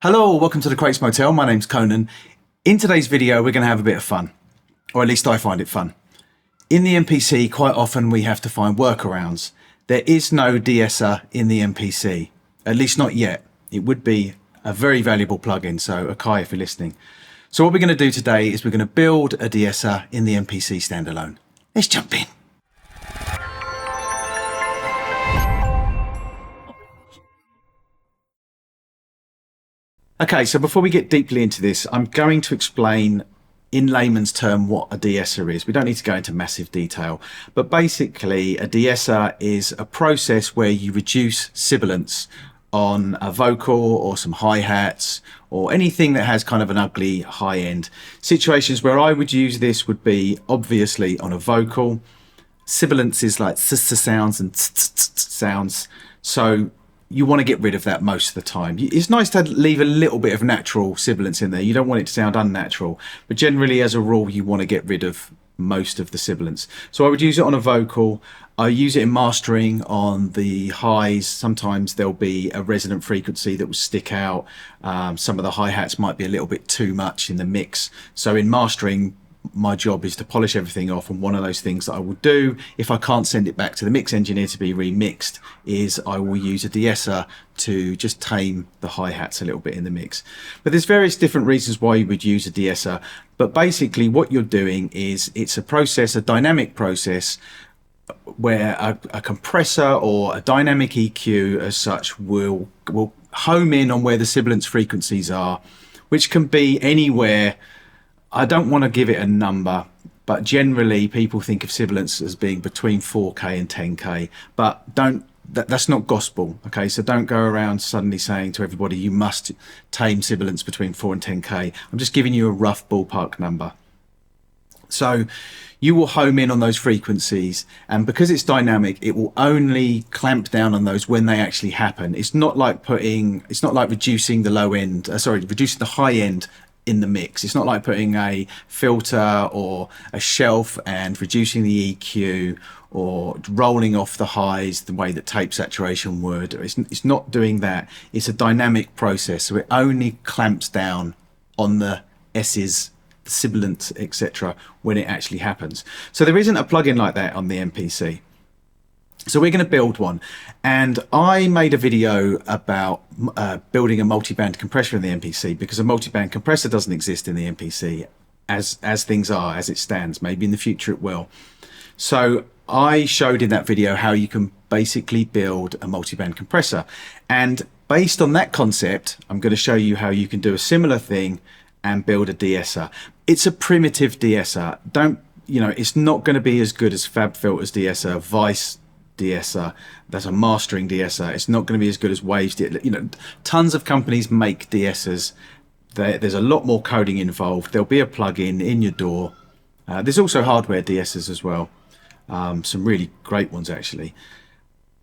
Hello, welcome to the Crates Motel. My name's Conan. In today's video, we're going to have a bit of fun, or at least I find it fun. In the MPC, quite often we have to find workarounds. There is no De-Esser in the MPC, at least not yet. It would be a very valuable plugin, so Akai, if you're listening. So what we're going to do today is we're going to build a De-Esser in the MPC Standalone. Let's jump in. Okay, so before we get deeply into this, I'm going to explain in layman's term what a De-Esser is. We don't need to go into massive detail, but basically a De-Esser is a process where you reduce sibilance on a vocal or some hi-hats or anything that has kind of an ugly high end. Situations where I would use this would be obviously on a vocal. Sibilance is like s sounds and sounds, so you want to get rid of that most of the time. It's nice to leave a little bit of natural sibilance in there. You don't want it to sound unnatural, but generally as a rule, you want to get rid of most of the sibilance. So I would use it on a vocal. I use it in mastering on the highs. Sometimes there'll be a resonant frequency that will stick out. Some of the hi-hats might be a little bit too much in the mix. So in mastering, my job is to polish everything off, and one of those things that I will do if I can't send it back to the mix engineer to be remixed is I will use a De-Esser to just tame the hi-hats a little bit in the mix. But there's various different reasons why you would use a De-Esser, but basically what you're doing is it's a process, a dynamic process, where a compressor or a dynamic EQ as such will home in on where the sibilance frequencies are, which can be anywhere. I don't want to give it a number, but generally people think of sibilance as being between 4K and 10K, but that's not gospel. Okay, so don't go around suddenly saying to everybody you must tame sibilance between 4 and 10K. I'm just giving you a rough ballpark number. So you will home in on those frequencies, and because it's dynamic, it will only clamp down on those when they actually happen. It's not like reducing the low end, reducing the high end in the mix. It's not like putting a filter or a shelf and reducing the EQ or rolling off the highs the way that tape saturation would. It's not doing that. It's a dynamic process, so it only clamps down on the S's, the sibilant, etc. when it actually happens. So there isn't a plugin like that on the MPC. So we're going to build one, and I made a video about building a multiband compressor in the MPC because a multiband compressor doesn't exist in the MPC as things are, as it stands. Maybe in the future it will. So I showed in that video how you can basically build a multiband compressor, and based on that concept, I'm going to show you how you can do a similar thing and build a De-Esser. It's a primitive De-Esser. It's not going to be as good as FabFilter's De-Esser, Vice De-Esser, that's a mastering De-Esser. It's not going to be as good as Waves. Tons of companies make De-Essers. There's a lot more coding involved. There'll be a plugin in your DAW. There's also hardware De-Essers as well. Some really great ones actually.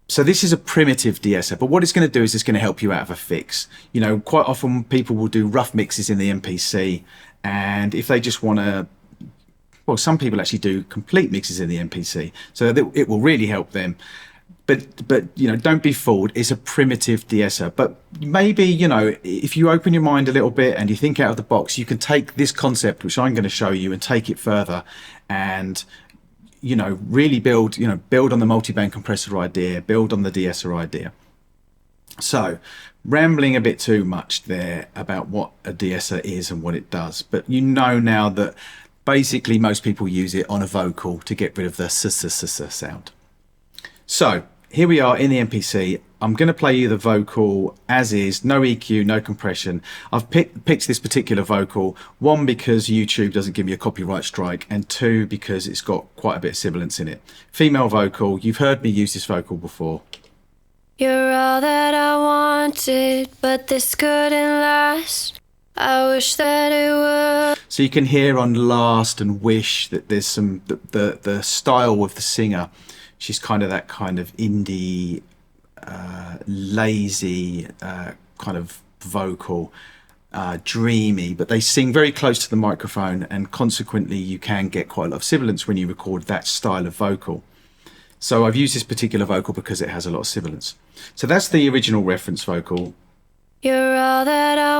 So this is a primitive De-Esser, but what it's going to do is it's going to help you out of a fix. Quite often people will do rough mixes in the MPC, and if they just want to, well, some people actually do complete mixes in the MPC, so that it will really help them. But don't be fooled. It's a primitive De-Esser. But maybe, if you open your mind a little bit and you think out of the box, you can take this concept, which I'm going to show you, and take it further and, really build on the multiband compressor idea, build on the De-Esser idea. So, rambling a bit too much there about what a De-Esser is and what it does. But now that basically most people use it on a vocal to get rid of the s sound. So here we are in the MPC. I'm going to play you the vocal as is, no EQ, no compression. I've picked this particular vocal, one because YouTube doesn't give me a copyright strike, and two because it's got quite a bit of sibilance in it. Female vocal, you've heard me use this vocal before. You're all that I wanted, but this couldn't last. I wish that it would. So you can hear on Last and Wish that there's some, the style of the singer, she's kind of that kind of indie, lazy kind of vocal, dreamy, but they sing very close to the microphone, and consequently you can get quite a lot of sibilance when you record that style of vocal. So I've used this particular vocal because it has a lot of sibilance. So that's the original reference vocal. You're all that I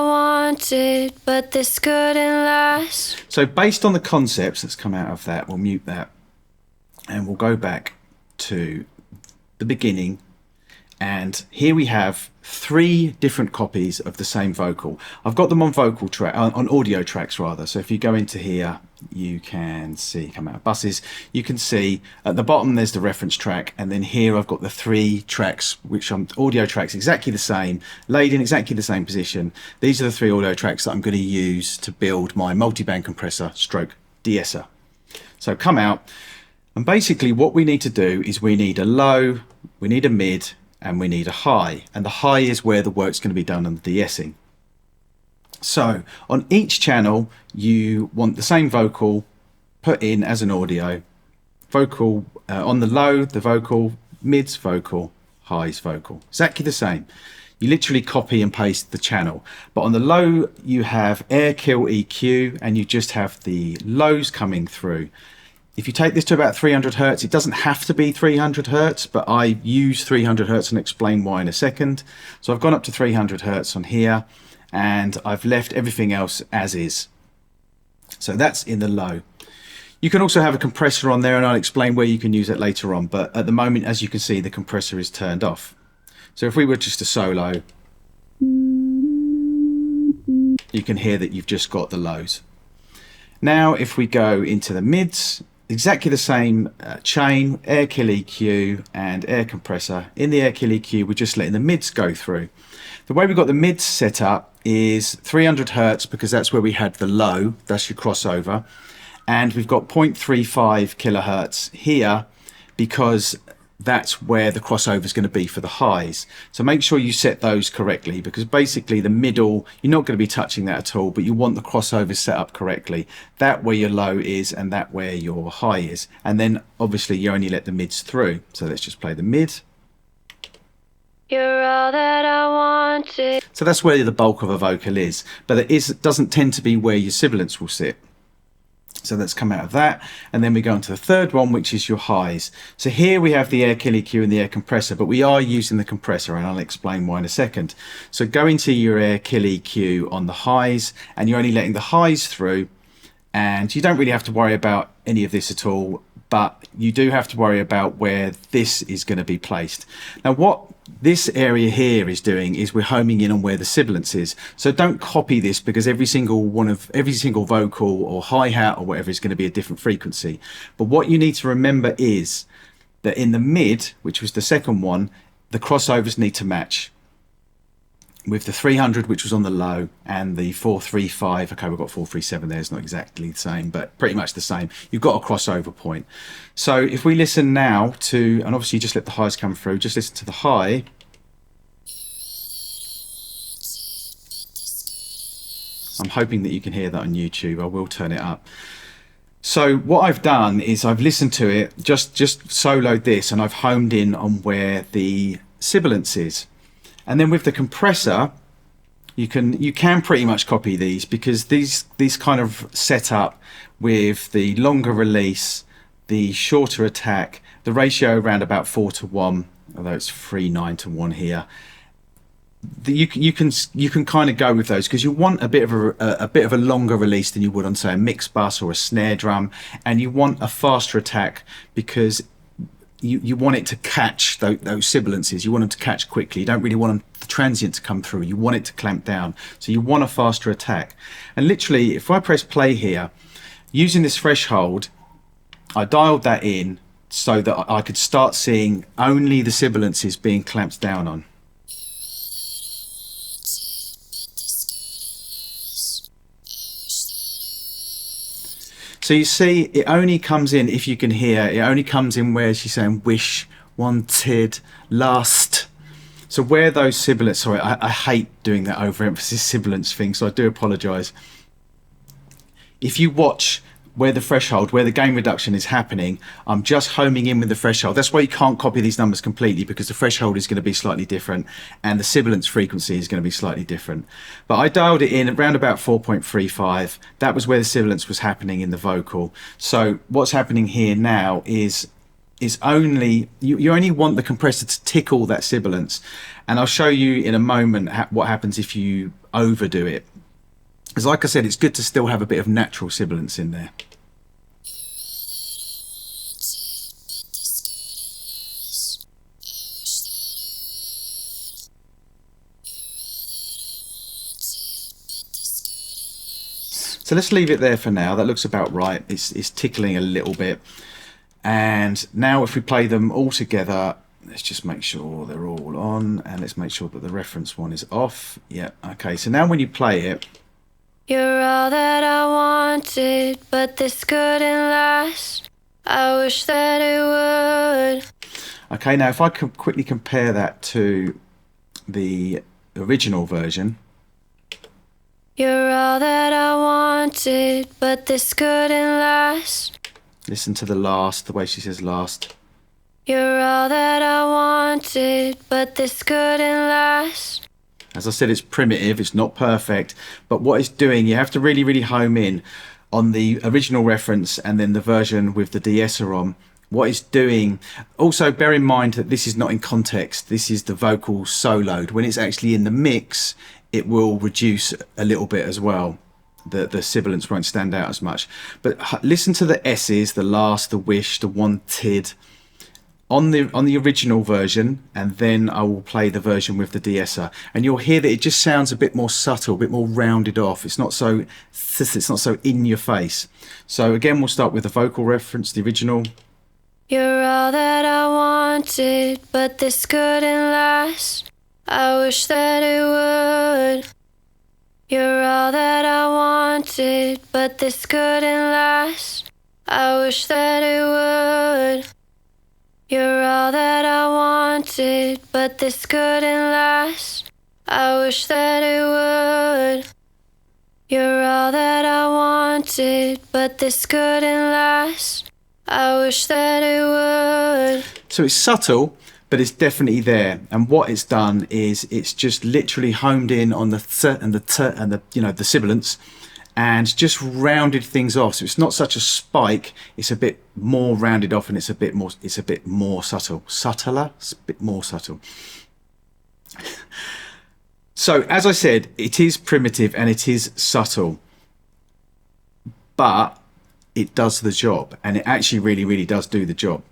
wanted, but this couldn't last. So based on the concepts that's come out of that, we'll mute that and we'll go back to the beginning. And here we have 3 different copies of the same vocal. I've got them on vocal track, on audio tracks rather. So if you go into here, you can see, come out of buses, you can see at the bottom there's the reference track, and then here I've got the 3 tracks, which are audio tracks exactly the same, laid in exactly the same position. These are the 3 audio tracks that I'm going to use to build my multiband compressor stroke De-Esser. So come out, and basically what we need to do is we need a low, we need a mid, and we need a high, and the high is where the work's going to be done on the de-essing. So on each channel you want the same vocal put in as an audio. Vocal on the low, the vocal, mids vocal, highs vocal, exactly the same. You literally copy and paste the channel, but on the low you have air kill EQ and you just have the lows coming through. If you take this to about 300 Hertz, it doesn't have to be 300 Hertz, but I use 300 Hertz and explain why in a second. So I've gone up to 300 Hertz on here and I've left everything else as is. So that's in the low. You can also have a compressor on there and I'll explain where you can use it later on. But at the moment, as you can see, the compressor is turned off. So if we were just a solo, you can hear that you've just got the lows. Now, if we go into the mids, exactly the same chain, air kill EQ and air compressor. In the air kill EQ, we're just letting the mids go through. The way we've got the mids set up is 300 Hertz because that's where we had the low, that's your crossover. And we've got 0.35 kilohertz here because that's where the crossover is going to be for the highs. So make sure you set those correctly because basically the middle, you're not going to be touching that at all, but you want the crossover set up correctly. That where your low is and that where your high is. And then obviously you only let the mids through. So let's just play the mid. You're all that I wanted. So that's where the bulk of a vocal is, but it doesn't tend to be where your sibilants will sit. So let's come out of that, and then we go on to the third one, which is your highs. So here we have the air kill EQ and the air compressor, but we are using the compressor, and I'll explain why in a second. So go into your air kill EQ on the highs, and you're only letting the highs through, and you don't really have to worry about any of this at all, but you do have to worry about where this is going to be placed. Now what this area here is doing is we're homing in on where the sibilance is. So don't copy this because every single vocal or hi-hat or whatever is going to be a different frequency. But what you need to remember is that in the mid, which was the second one, the crossovers need to match with the 300, which was on the low, and the 435. Okay, we've got 437 there. It's not exactly the same, but pretty much the same. You've got a crossover point. So if we listen now to, and obviously just let the highs come through, just listen to the high. I'm hoping that you can hear that on YouTube. I will turn it up. So what I've done is I've listened to it, just soloed this, and I've homed in on where the sibilance is. And then with the compressor, you can pretty much copy these because these kind of set up with the longer release, the shorter attack, the ratio around about 4:1, although it's 3:9:1 here. You can kind of go with those because you want a bit of a longer release than you would on say a mix bus or a snare drum, and you want a faster attack because you want it to catch those sibilances. You want them to catch quickly. You don't really want the transient to come through. You want it to clamp down. So you want a faster attack. And literally, if I press play here, using this threshold, I dialed that in so that I could start seeing only the sibilances being clamped down on. So you see, it only comes in, if you can hear, it only comes in where she's saying wish, wanted, lust. So where those sibilants, sorry, I hate doing that overemphasis sibilants thing, so I do apologise. If you watch where the threshold, where the gain reduction is happening, I'm just homing in with the threshold. That's why you can't copy these numbers completely because the threshold is going to be slightly different and the sibilance frequency is going to be slightly different. But I dialed it in around about 4.35. That was where the sibilance was happening in the vocal. So what's happening here now is only, you only want the compressor to tickle that sibilance. And I'll show you in a moment what happens if you overdo it. As like I said, it's good to still have a bit of natural sibilance in there. So let's leave it there for now. That looks about right. It's tickling a little bit. And now if we play them all together, let's just make sure they're all on, and let's make sure that the reference one is off. Yeah, okay. So now when you play it, you're all that I wanted, but this couldn't last. I wish that it would. Okay, now if I could quickly compare that to the original version. You're all that I wanted, but this couldn't last. Listen to the last, the way she says last. You're all that I wanted, but this couldn't last. As I said, it's primitive, it's not perfect, but what it's doing, you have to really, really home in on the original reference and then the version with the De-Esser on. What it's doing, also bear in mind that this is not in context, this is the vocal soloed. When it's actually in the mix, it will reduce a little bit as well. The sibilance won't stand out as much. But listen to the S's, the last, the wish, the wanted, on the original version, and then I will play the version with the De-Esser, and you'll hear that it just sounds a bit more subtle, a bit more rounded off. It's not so in your face. So again, we'll start with the vocal reference, the original. You're all that I wanted, but this couldn't last. I wish that it would. You're all that I wanted, but this couldn't last. I wish that it would. You're all that I wanted, but this couldn't last. I wish that it would. You're all that I wanted, but this couldn't last. I wish that it would. So it's subtle, but it's definitely there. And what it's done is it's just literally homed in on the th and the t and the, you know, the sibilance, and just rounded things off. So it's not such a spike, it's a bit more rounded off, and it's a bit more subtle. Subtler? It's a bit more subtle. So as I said, it is primitive and it is subtle, but it does the job, and it actually really, really does do the job.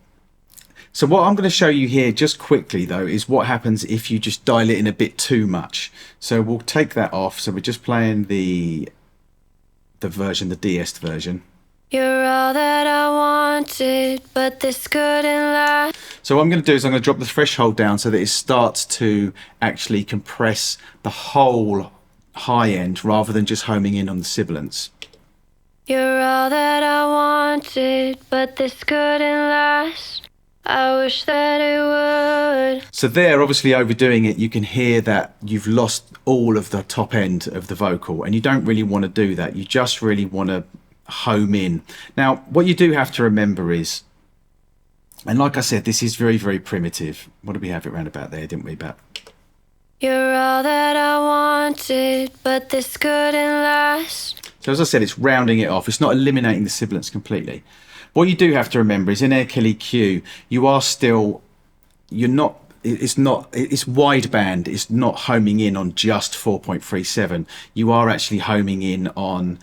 So what I'm going to show you here just quickly though is what happens if you just dial it in a bit too much. So we'll take that off. So we're just playing the version, the De-Esser version. You're all that I wanted, but this couldn't last. So what I'm going to do is I'm going to drop the threshold down so that it starts to actually compress the whole high end rather than just homing in on the sibilance. You're all that I wanted, but this couldn't last. I wish that it would. So there, obviously overdoing it, you can hear that you've lost all of the top end of the vocal, and you don't really want to do that. You just really want to home in. Now, what you do have to remember is, and like I said, this is very, very primitive. What did we have it round about there, didn't we? About you're all that I wanted, but this couldn't last. So as I said, it's rounding it off. It's not eliminating the sibilance completely. What you do have to remember is in Akai EQ, you are still, it's wideband. It's not homing in on just 4.37. You are actually homing in on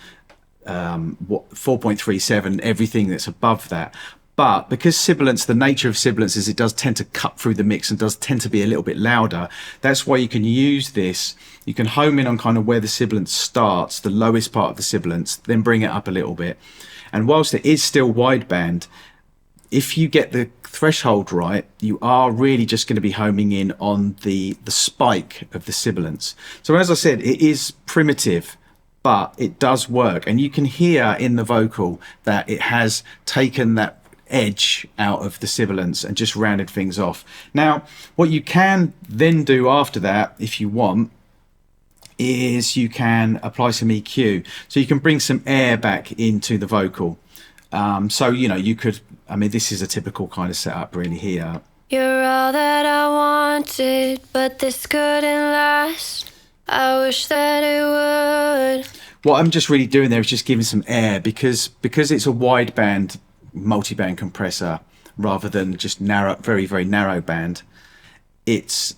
4.37, everything that's above that. But because sibilance, the nature of sibilance is it does tend to cut through the mix and does tend to be a little bit louder. That's why you can use this. You can home in on kind of where the sibilance starts, the lowest part of the sibilance, then bring it up a little bit. And whilst it is still wideband, if you get the threshold right, you are really just going to be homing in on the spike of the sibilance. So as I said, it is primitive, but it does work. And you can hear in the vocal that it has taken that edge out of the sibilance and just rounded things off. Now, what you can then do after that, if you want, is you can apply some EQ. So you can bring some air back into the vocal. So, you know, you could, I mean, this is a typical kind of setup really here. You're all that I wanted, but this couldn't last. I wish that it would. What I'm just really doing there is just giving some air because it's a wideband multi-band compressor rather than just narrow, very, very narrow band.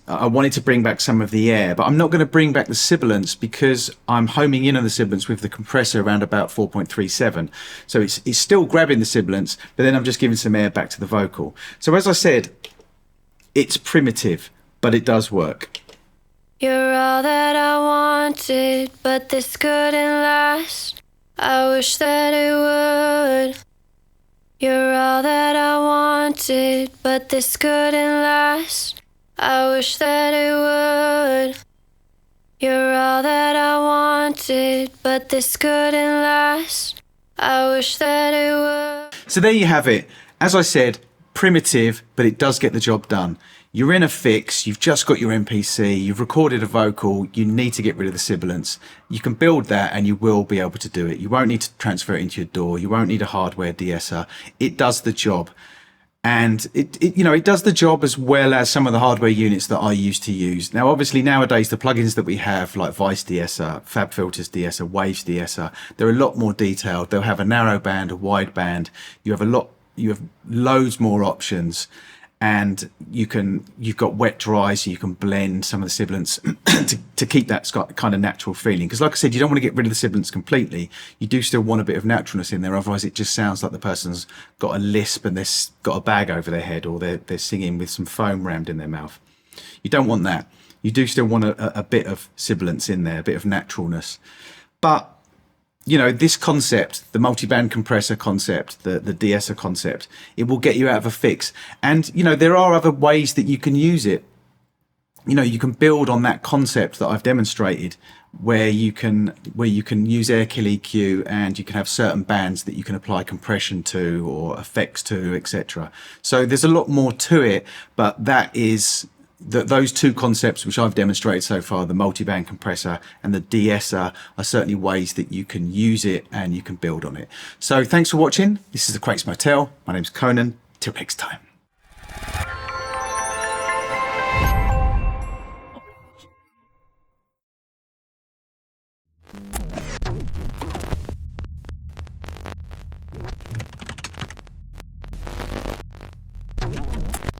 I wanted to bring back some of the air, but I'm not going to bring back the sibilance because I'm homing in on the sibilance with the compressor around about 4.37. So it's still grabbing the sibilance, but then I'm just giving some air back to the vocal. So as I said, it's primitive, but it does work. You're all that I wanted, but this couldn't last. I wish that it would. You're all that I wanted, but this couldn't last. I wish that it would. You're all that I wanted, but this couldn't last. I wish that it would. So there you have it. As I said, primitive, but it does get the job done. You're in a fix, you've just got your MPC, you've recorded a vocal, you need to get rid of the sibilance. You can build that and you will be able to do it. You won't need to transfer it into your DAW, you won't need a hardware De-Esser. It does the job. And it does the job as well as some of the hardware units that I used to use. Now, obviously nowadays, the plugins that we have, like Vice De-Esser, FabFilters De-Esser, Waves De-Esser, they're a lot more detailed. They'll have a narrow band, a wide band. You have loads more options. And you've got wet dry, so you can blend some of the sibilance to keep that kind of natural feeling. Because like I said, you don't want to get rid of the sibilance completely. You do still want a bit of naturalness in there. Otherwise, it just sounds like the person's got a lisp and they've got a bag over their head, or they're singing with some foam rammed in their mouth. You don't want that. You do still want a bit of sibilance in there, a bit of naturalness. But this concept, the multi-band compressor concept, the De-Esser concept, it will get you out of a fix. And, there are other ways that you can use it. You can build on that concept that I've demonstrated, where you can use Airkill EQ, and you can have certain bands that you can apply compression to or effects to, etc. So there's a lot more to it, but those two concepts which I've demonstrated so far, the multi-band compressor and the De-Esser, are certainly ways that you can use it and you can build on it. So thanks for watching. This is the Crates Motel. My name's Conan. Till next time.